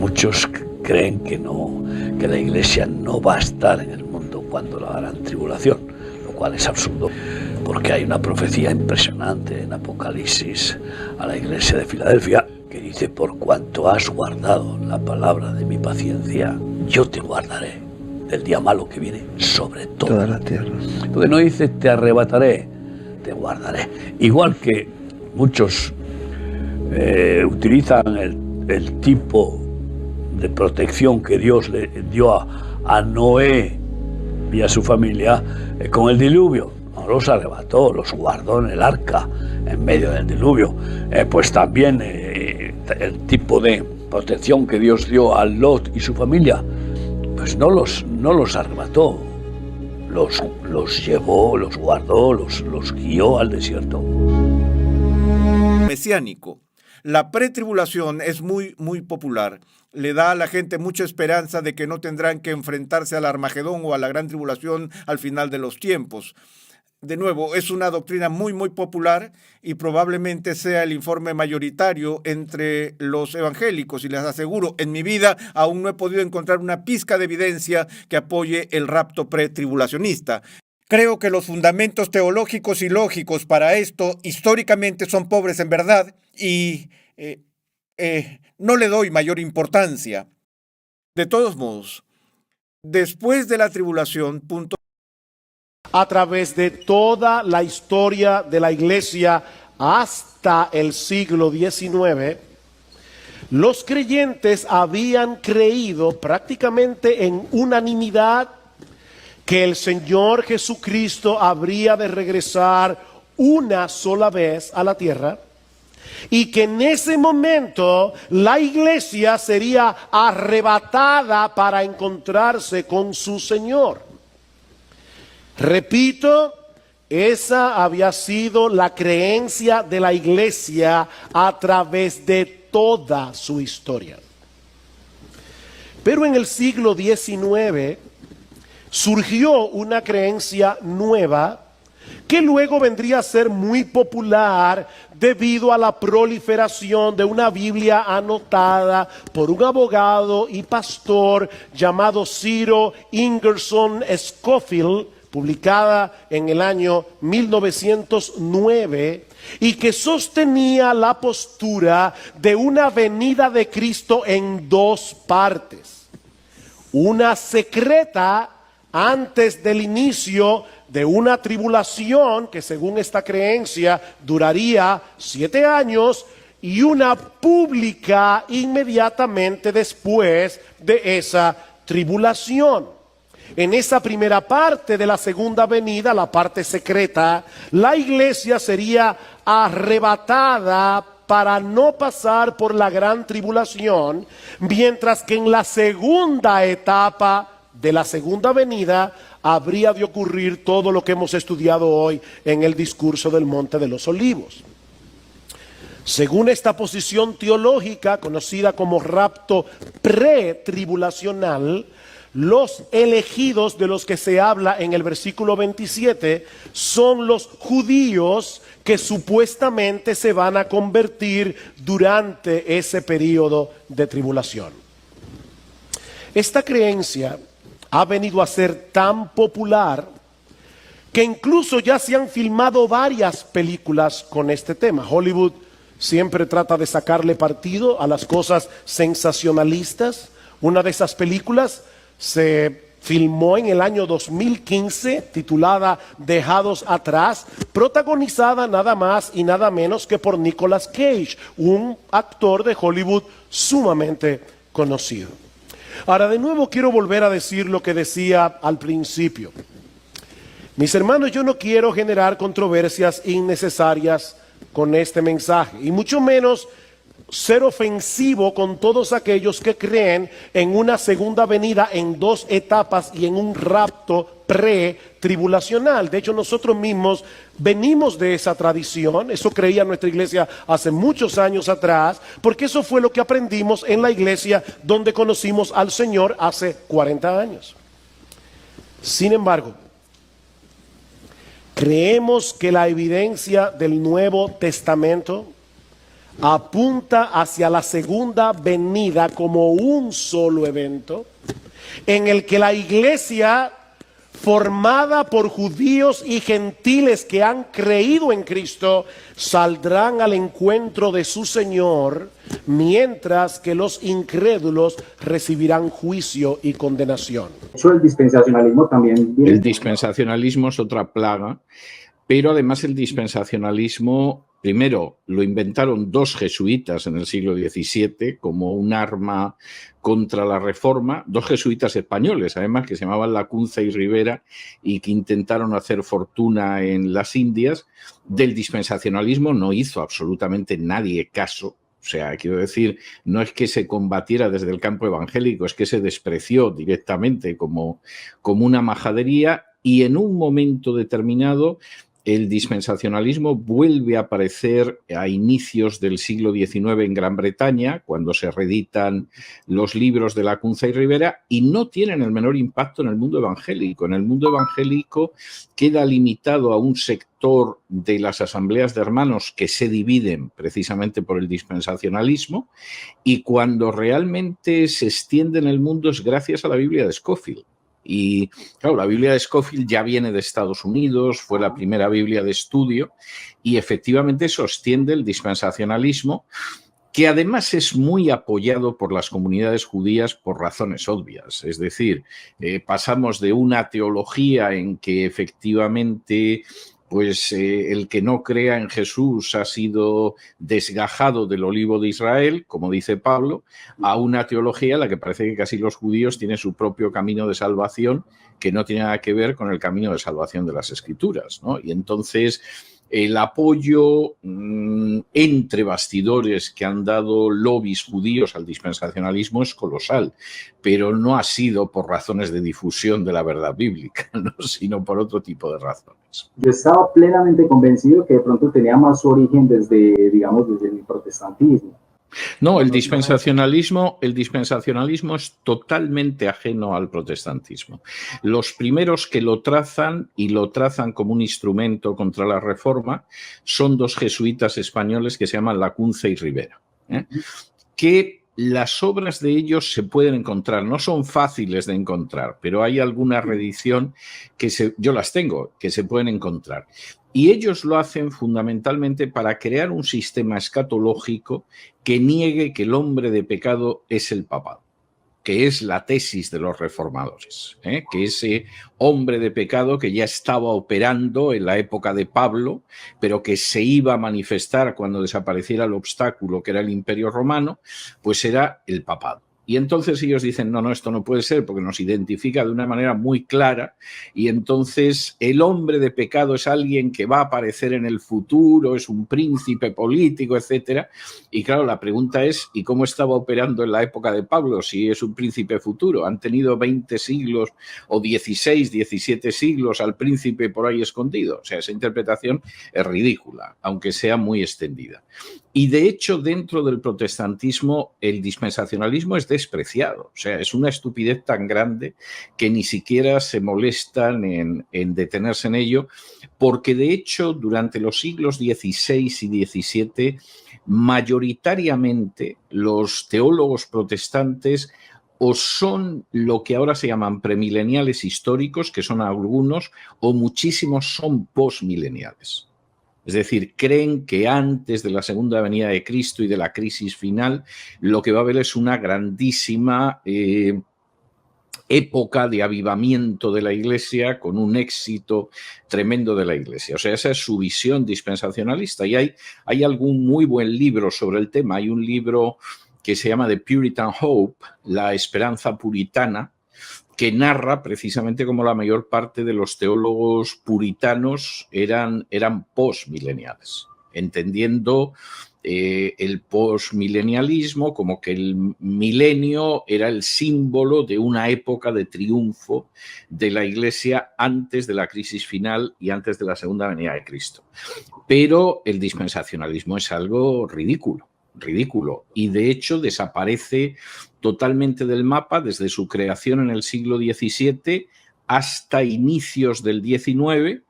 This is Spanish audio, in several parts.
muchos creen que no, que la Iglesia no va a estar en el mundo cuando la gran tribulación, lo cual es absurdo, porque hay una profecía impresionante en Apocalipsis a la Iglesia de Filadelfia que dice: por cuanto has guardado la palabra de mi paciencia, yo te guardaré del día malo que viene sobre toda la tierra. Entonces no dice te arrebataré, te guardaré. Igual que muchos utilizan el tipo de protección que Dios le dio a Noé y a su familia con el diluvio. No los arrebató, los guardó en el arca en medio del diluvio. Pues también el tipo de protección que Dios dio a Lot y su familia, pues no los arrebató, los llevó, los guardó, los guió al desierto. Mesiánico. La pretribulación es muy popular. Le da a la gente mucha esperanza de que no tendrán que enfrentarse al Armagedón o a la gran tribulación al final de los tiempos. De nuevo, es una doctrina muy popular y probablemente sea el informe mayoritario entre los evangélicos. Y les aseguro, en mi vida aún no he podido encontrar una pizca de evidencia que apoye el rapto pretribulacionista. Creo que los fundamentos teológicos y lógicos para esto históricamente son pobres en verdad y no le doy mayor importancia. De todos modos, después de la tribulación, a través de toda la historia de la Iglesia hasta el siglo XIX, los creyentes habían creído prácticamente en unanimidad que el Señor Jesucristo habría de regresar una sola vez a la tierra y que en ese momento la Iglesia sería arrebatada para encontrarse con su Señor. Repito, esa había sido la creencia de la Iglesia a través de toda su historia. Pero en el siglo XIX surgió una creencia nueva que luego vendría a ser muy popular debido a la proliferación de una Biblia anotada por un abogado y pastor llamado Ciro Ingerson Scofield, publicada en el año 1909, y que sostenía la postura de una venida de Cristo en dos partes. Una secreta antes del inicio de una tribulación que, según esta creencia, duraría 7 años, y una pública inmediatamente después de esa tribulación. En esa primera parte de la segunda venida, la parte secreta, la Iglesia sería arrebatada para no pasar por la gran tribulación, mientras que en la segunda etapa de la segunda venida habría de ocurrir todo lo que hemos estudiado hoy en el discurso del Monte de los Olivos. Según esta posición teológica, conocida como rapto pretribulacional, los elegidos de los que se habla en el versículo 27 son los judíos que supuestamente se van a convertir durante ese periodo de tribulación. Esta creencia ha venido a ser tan popular que incluso ya se han filmado varias películas con este tema. Hollywood siempre trata de sacarle partido a las cosas sensacionalistas. Una de esas películas se filmó en el año 2015, titulada Dejados Atrás, protagonizada nada más y nada menos que por Nicolas Cage, un actor de Hollywood sumamente conocido. Ahora, de nuevo quiero volver a decir lo que decía al principio. Mis hermanos, yo no quiero generar controversias innecesarias con este mensaje, y mucho menos ser ofensivo con todos aquellos que creen en una segunda venida en dos etapas y en un rapto pre-tribulacional. De hecho, nosotros mismos venimos de esa tradición. Eso creía nuestra iglesia hace muchos años atrás, porque eso fue lo que aprendimos en la iglesia donde conocimos al Señor hace 40 años. Sin embargo, creemos que la evidencia del Nuevo Testamento apunta hacia la segunda venida como un solo evento en el que la iglesia, formada por judíos y gentiles que han creído en Cristo, saldrán al encuentro de su Señor, mientras que los incrédulos recibirán juicio y condenación. El dispensacionalismo también viene. El dispensacionalismo es otra plaga, pero además el dispensacionalismo, primero, lo inventaron dos jesuitas en el siglo XVII como un arma contra la Reforma, dos jesuitas españoles, además, que se llamaban Lacunza y Rivera y que intentaron hacer fortuna en las Indias. Del dispensacionalismo no hizo absolutamente nadie caso. O sea, quiero decir, no es que se combatiera desde el campo evangélico, es que se despreció directamente como una majadería, y en un momento determinado el dispensacionalismo vuelve a aparecer a inicios del siglo XIX en Gran Bretaña, cuando se reeditan los libros de Lacunza y Rivera, y no tienen el menor impacto en el mundo evangélico. En el mundo evangélico queda limitado a un sector de las asambleas de hermanos que se dividen precisamente por el dispensacionalismo, y cuando realmente se extiende en el mundo es gracias a la Biblia de Scofield. Y claro, la Biblia de Scofield ya viene de Estados Unidos, fue la primera Biblia de estudio y efectivamente sostiene el dispensacionalismo, que además es muy apoyado por las comunidades judías por razones obvias. Es decir, pasamos de una teología en que efectivamente pues el que no crea en Jesús ha sido desgajado del olivo de Israel, como dice Pablo, a una teología en la que parece que casi los judíos tienen su propio camino de salvación que no tiene nada que ver con el camino de salvación de las Escrituras, ¿no? Y entonces el apoyo entre bastidores que han dado lobbies judíos al dispensacionalismo es colosal, pero no ha sido por razones de difusión de la verdad bíblica, ¿no? Sino por otro tipo de razones. Yo estaba plenamente convencido que de pronto tenía más origen desde el protestantismo. No, el dispensacionalismo es totalmente ajeno al protestantismo. Los primeros que lo trazan, y lo trazan como un instrumento contra la Reforma, son dos jesuitas españoles que se llaman Lacunza y Rivera, que las obras de ellos se pueden encontrar, no son fáciles de encontrar, pero hay alguna reedición yo las tengo, que se pueden encontrar. Y ellos lo hacen fundamentalmente para crear un sistema escatológico que niegue que el hombre de pecado es el papado, que es la tesis de los reformadores, que ese hombre de pecado que ya estaba operando en la época de Pablo, pero que se iba a manifestar cuando desapareciera el obstáculo que era el Imperio Romano, pues era el papado. Y entonces ellos dicen, no, esto no puede ser porque nos identifica de una manera muy clara, y entonces el hombre de pecado es alguien que va a aparecer en el futuro, es un príncipe político, etcétera. Y claro, la pregunta es, ¿y cómo estaba operando en la época de Pablo si es un príncipe futuro? ¿Han tenido 20 siglos o 16, 17 siglos al príncipe por ahí escondido? O sea, esa interpretación es ridícula, aunque sea muy extendida. Y de hecho, dentro del protestantismo, el dispensacionalismo es despreciado. O sea, es una estupidez tan grande que ni siquiera se molestan en detenerse en ello, porque de hecho, durante los siglos XVI y XVII, mayoritariamente los teólogos protestantes o son lo que ahora se llaman premileniales históricos, que son algunos, o muchísimos son postmileniales. Es decir, creen que antes de la segunda venida de Cristo y de la crisis final, lo que va a haber es una grandísima época de avivamiento de la Iglesia con un éxito tremendo de la Iglesia. O sea, esa es su visión dispensacionalista. Y hay algún muy buen libro sobre el tema. Hay un libro que se llama The Puritan Hope, la esperanza puritana, que narra precisamente cómo la mayor parte de los teólogos puritanos eran postmileniales, entendiendo el postmilenialismo como que el milenio era el símbolo de una época de triunfo de la Iglesia antes de la crisis final y antes de la segunda venida de Cristo. Pero el dispensacionalismo es algo ridículo, y de hecho desaparece totalmente del mapa desde su creación en el siglo XVII hasta inicios del XIX,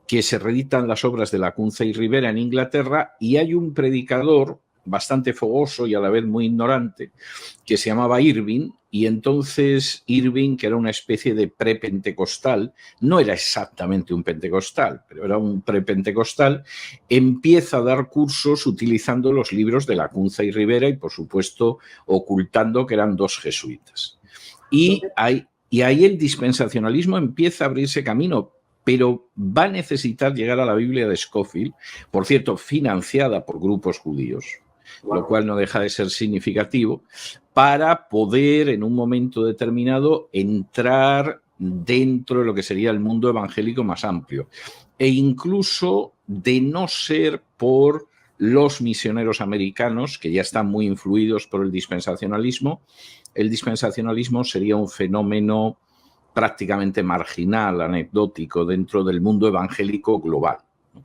que se reeditan las obras de Lacunza y Rivera en Inglaterra, y hay un predicador bastante fogoso y a la vez muy ignorante, que se llamaba Irving, y entonces Irving, que era una especie de prepentecostal, no era exactamente un pentecostal, pero era un prepentecostal, empieza a dar cursos utilizando los libros de Lacunza y Rivera y, por supuesto, ocultando que eran dos jesuitas. Y ahí el dispensacionalismo empieza a abrirse camino, pero va a necesitar llegar a la Biblia de Scofield, por cierto, financiada por grupos judíos, lo cual no deja de ser significativo, para poder en un momento determinado entrar dentro de lo que sería el mundo evangélico más amplio. E incluso, de no ser por los misioneros americanos, que ya están muy influidos por el dispensacionalismo sería un fenómeno prácticamente marginal, anecdótico, dentro del mundo evangélico global.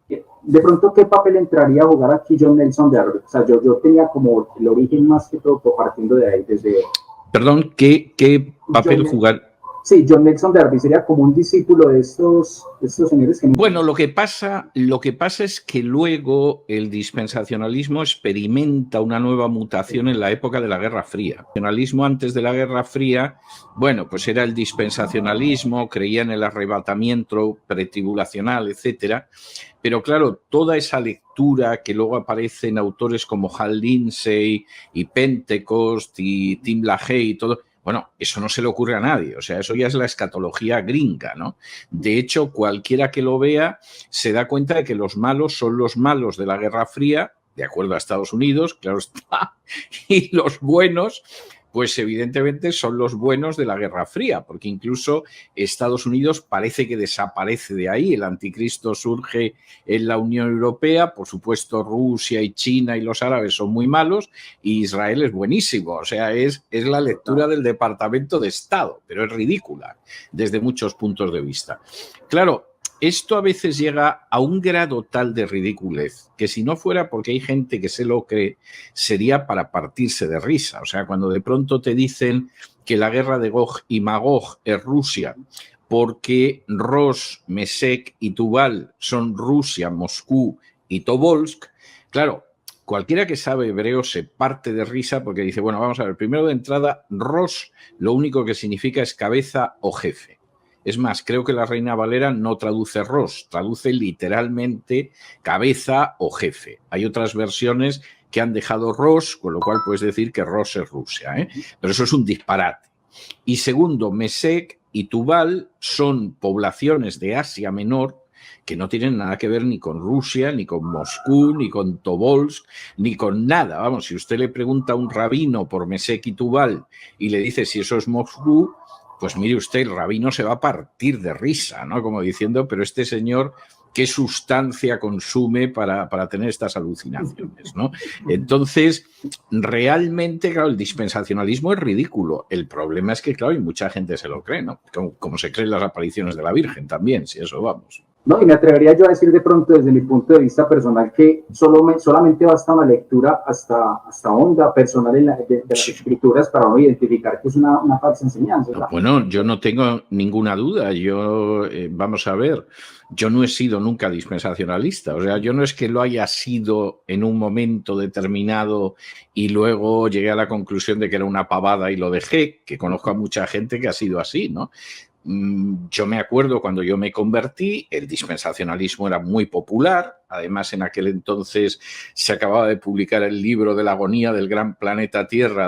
De pronto, ¿qué papel entraría a jugar aquí John Nelson Darby? O sea, yo tenía como el origen más que todo partiendo de ahí, desde... Perdón, ¿qué papel jugar? Sí, John Nelson Darby sería como un discípulo de estos señores que... Bueno, lo que pasa es que luego el dispensacionalismo experimenta una nueva mutación en la época de la Guerra Fría. El dispensacionalismo antes de la Guerra Fría, bueno, pues era el dispensacionalismo, creía en el arrebatamiento pretribulacional, etcétera. Pero claro, toda esa lectura que luego aparece en autores como Hal Lindsey y Pentecost y Tim LaHaye y todo... Bueno, eso no se le ocurre a nadie, o sea, eso ya es la escatología gringa, ¿no? De hecho, cualquiera que lo vea se da cuenta de que los malos son los malos de la Guerra Fría, de acuerdo a Estados Unidos, claro está, y los buenos, pues evidentemente son los buenos de la Guerra Fría, porque incluso Estados Unidos parece que desaparece de ahí, el anticristo surge en la Unión Europea, por supuesto Rusia y China y los árabes son muy malos y Israel es buenísimo, o sea, es la lectura del Departamento de Estado, pero es ridícula desde muchos puntos de vista. Claro, esto a veces llega a un grado tal de ridiculez que si no fuera porque hay gente que se lo cree, sería para partirse de risa. O sea, cuando de pronto te dicen que la guerra de Gog y Magog es Rusia porque Ros, Mesec y Tubal son Rusia, Moscú y Tobolsk, claro, cualquiera que sabe hebreo se parte de risa porque dice, bueno, vamos a ver, primero de entrada, Ros lo único que significa es cabeza o jefe. Es más, creo que la Reina Valera no traduce Ros, traduce literalmente cabeza o jefe. Hay otras versiones que han dejado Ros, con lo cual puedes decir que Ros es Rusia, ¿eh? Pero eso es un disparate. Y segundo, Mesec y Tubal son poblaciones de Asia Menor que no tienen nada que ver ni con Rusia, ni con Moscú, ni con Tobolsk, ni con nada. Vamos, si usted le pregunta a un rabino por Mesec y Tubal y le dice si eso es Moscú, pues mire usted, el rabino se va a partir de risa, ¿no? Como diciendo, pero este señor, ¿qué sustancia consume para tener estas alucinaciones, ¿no? Entonces, realmente, claro, el dispensacionalismo es ridículo. El problema es que, claro, y mucha gente se lo cree, ¿no? Como se creen las apariciones de la Virgen también, si eso vamos. No, y me atrevería yo a decir de pronto desde mi punto de vista personal que solamente basta una lectura hasta honda personal de las escrituras para uno identificar que es una falsa enseñanza. No, bueno, yo no tengo ninguna duda. Vamos a ver, yo no he sido nunca dispensacionalista. O sea, yo no es que lo haya sido en un momento determinado y luego llegué a la conclusión de que era una pavada y lo dejé, que conozco a mucha gente que ha sido así, ¿no? Yo me acuerdo cuando yo me convertí, el dispensacionalismo era muy popular, además en aquel entonces se acababa de publicar el libro de la agonía del gran planeta Tierra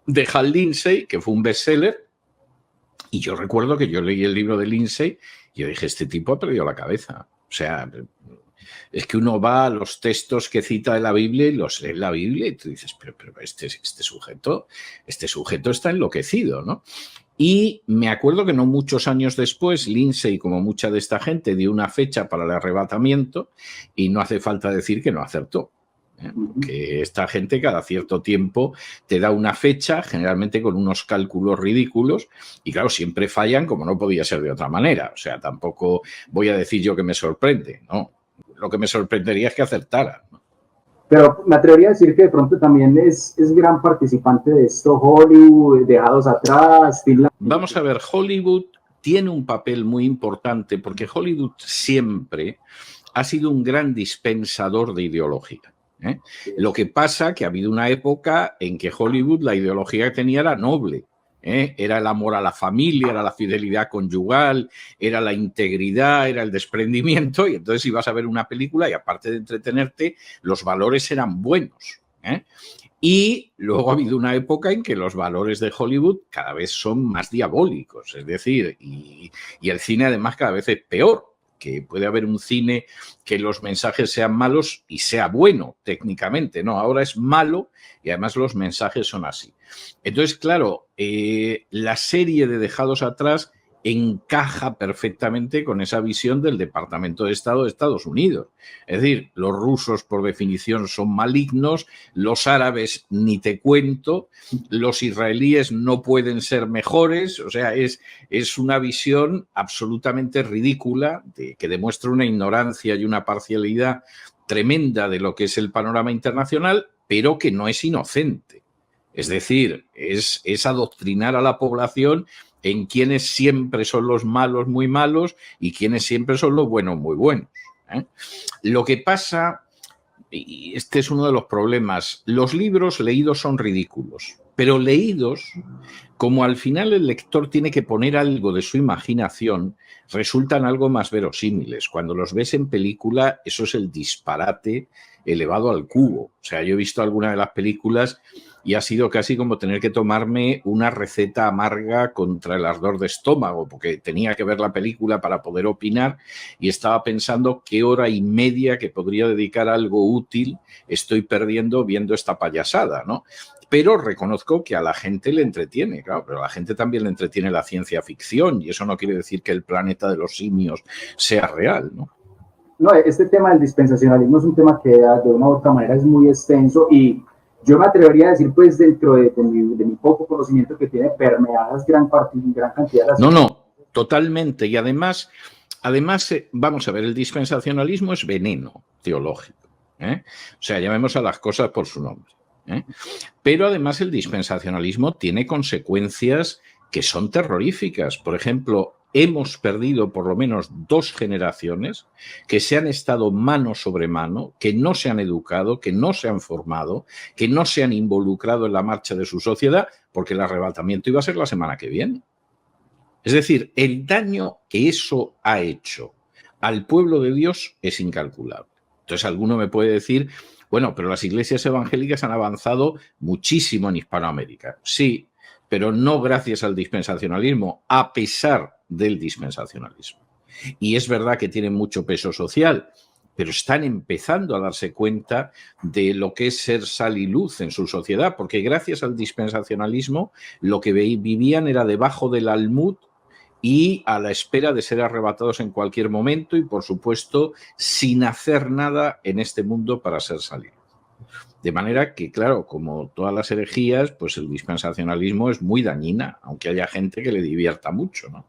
de Hal Lindsey, que fue un bestseller, y yo recuerdo que yo leí el libro de Lindsey y yo dije, este tipo ha perdido la cabeza. O sea, es que uno va a los textos que cita de la Biblia y los lee en la Biblia y tú dices, pero este sujeto está enloquecido, ¿no? Y me acuerdo que no muchos años después, Lindsey, como mucha de esta gente, dio una fecha para el arrebatamiento y no hace falta decir que no acertó. Que esta gente cada cierto tiempo te da una fecha, generalmente con unos cálculos ridículos, y claro, siempre fallan como no podía ser de otra manera. O sea, tampoco voy a decir yo que me sorprende, ¿no? Lo que me sorprendería es que acertara, ¿no? Pero me atrevería a decir que de pronto también es gran participante de esto, Hollywood, dejados atrás. Vamos a ver, Hollywood tiene un papel muy importante porque Hollywood siempre ha sido un gran dispensador de ideología. ¿eh? Lo que pasa que ha habido una época en que Hollywood, la ideología que tenía era noble. Era el amor a la familia, era la fidelidad conyugal, era la integridad, era el desprendimiento, y entonces ibas a ver una película y aparte de entretenerte, los valores eran buenos. Y luego ha habido una época en que los valores de Hollywood cada vez son más diabólicos, es decir, y el cine además cada vez es peor, que puede haber un cine que los mensajes sean malos y sea bueno técnicamente, no, ahora es malo y además los mensajes son así. Entonces, claro, la serie de Dejados Atrás encaja perfectamente con esa visión del Departamento de Estado de Estados Unidos. Es decir, los rusos por definición son malignos, los árabes ni te cuento, los israelíes no pueden ser mejores, o sea, es una visión absolutamente ridícula que demuestra una ignorancia y una parcialidad tremenda de lo que es el panorama internacional, pero que no es inocente. Es decir, es adoctrinar a la población en quienes siempre son los malos muy malos y quienes siempre son los buenos muy buenos. Lo que pasa, y este es uno de los problemas, los libros leídos son ridículos, pero leídos, como al final el lector tiene que poner algo de su imaginación, resultan algo más verosímiles. Cuando los ves en película, eso es el disparate elevado al cubo. O sea, yo he visto alguna de las películas y ha sido casi como tener que tomarme una receta amarga contra el ardor de estómago, porque tenía que ver la película para poder opinar y estaba pensando qué hora y media que podría dedicar a algo útil estoy perdiendo viendo esta payasada, ¿no? Pero reconozco que a la gente le entretiene, claro, pero a la gente también le entretiene la ciencia ficción y eso no quiere decir que el planeta de los simios sea real, ¿no? No, este tema del dispensacionalismo es un tema que de una u otra manera es muy extenso y yo me atrevería a decir, pues, dentro de mi poco conocimiento que tiene permeadas gran cantidad de las... No, totalmente. Y además, vamos a ver, el dispensacionalismo es veneno teológico. O sea, llamemos a las cosas por su nombre. Pero además el dispensacionalismo tiene consecuencias que son terroríficas. Por ejemplo, hemos perdido por lo menos 2 generaciones que se han estado mano sobre mano, que no se han educado, que no se han formado, que no se han involucrado en la marcha de su sociedad, porque el arrebatamiento iba a ser la semana que viene. Es decir, el daño que eso ha hecho al pueblo de Dios es incalculable. Entonces alguno me puede decir, bueno, pero las iglesias evangélicas han avanzado muchísimo en Hispanoamérica. Sí, pero no gracias al dispensacionalismo, a pesar del dispensacionalismo. Y es verdad que tienen mucho peso social, pero están empezando a darse cuenta de lo que es ser sal y luz en su sociedad, porque gracias al dispensacionalismo lo que vivían era debajo del almud y a la espera de ser arrebatados en cualquier momento y, por supuesto, sin hacer nada en este mundo para ser sal y luz. De manera que, claro, como todas las herejías, pues el dispensacionalismo es muy dañina, aunque haya gente que le divierta mucho, ¿no?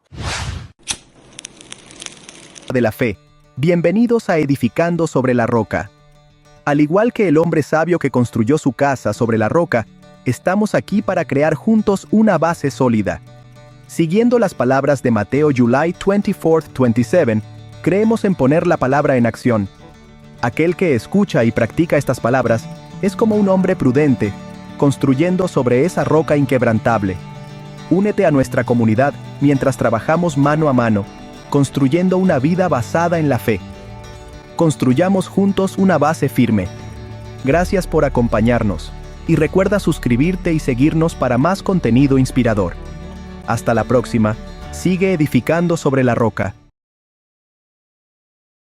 De la fe. Bienvenidos a Edificando sobre la Roca. Al igual que el hombre sabio que construyó su casa sobre la roca, estamos aquí para crear juntos una base sólida. Siguiendo las palabras de Mateo July 24-27, creemos en poner la palabra en acción. Aquel que escucha y practica estas palabras es como un hombre prudente, construyendo sobre esa roca inquebrantable. Únete a nuestra comunidad mientras trabajamos mano a mano, construyendo una vida basada en la fe. Construyamos juntos una base firme. Gracias por acompañarnos, y recuerda suscribirte y seguirnos para más contenido inspirador. Hasta la próxima, sigue edificando sobre la roca.